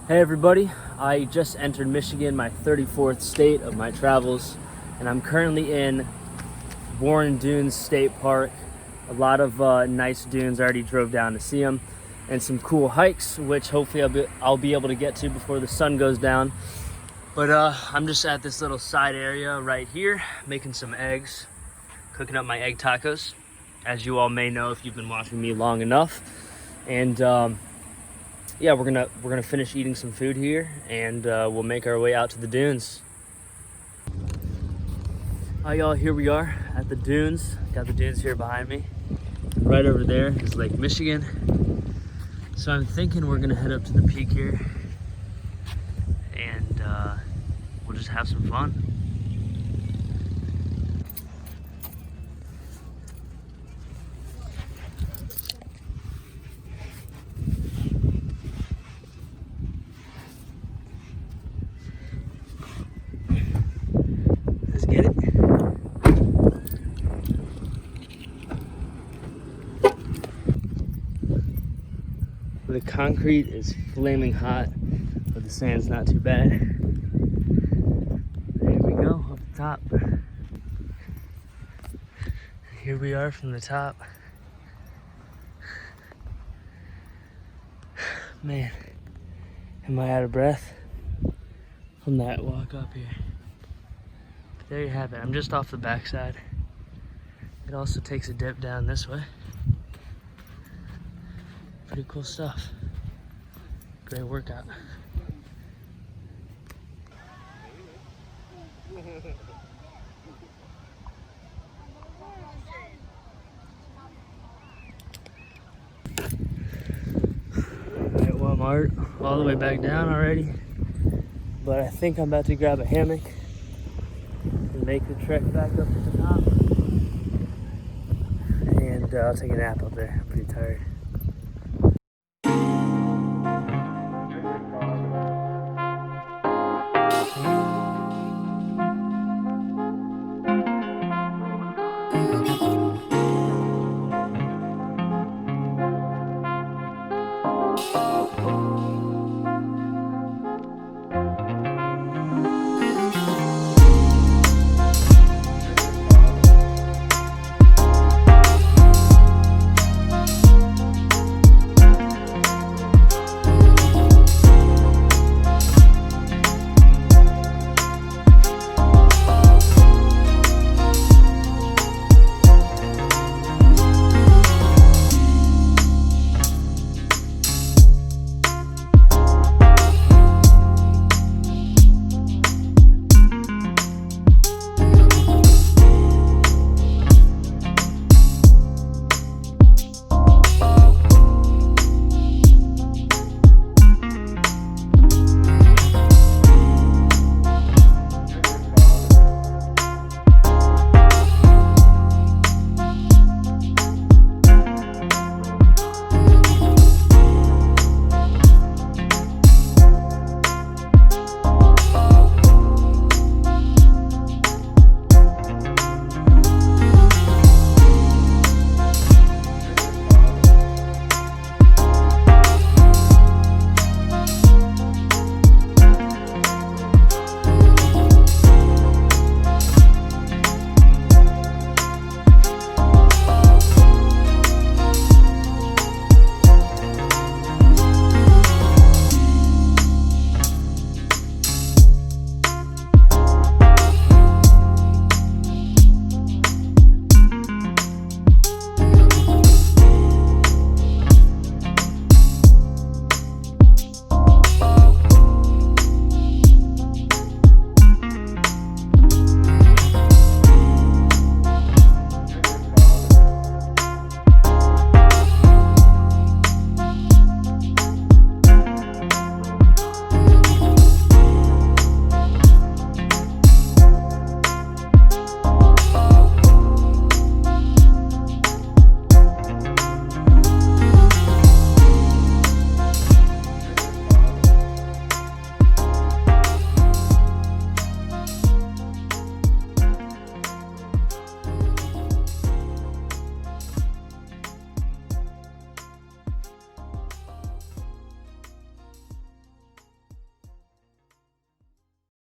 Hey everybody, I just entered Michigan, my 34th state of my travels, and I'm currently in Warren Dunes State Park. A lot of nice dunes. I already drove down to see them, and some cool hikes, which hopefully I'll be able to get to before the sun goes down. But I'm just at this little side area right here, making some eggs, cooking up my egg tacos, as you all may know if you've been watching me long enough. And yeah, we're gonna finish eating some food here, and we'll make our way out to the dunes. All right, y'all, here we are at the dunes. Got the dunes here behind me. Right over there is Lake Michigan. So I'm thinking we're gonna head up to the peak here, and we'll just have some fun. Let's get it. The concrete is flaming hot, but the sand's not too bad. There we go, up the top. Here we are from the top. Man, am I out of breath from that walk up here. But there you have it. I'm just off the backside. It also takes a dip down this way. Pretty cool stuff. Great workout. Alright, well, I'm all the way back down already, but I think I'm about to grab a hammock and make the trek back up to the top, and I'll take a nap up there. I'm pretty tired.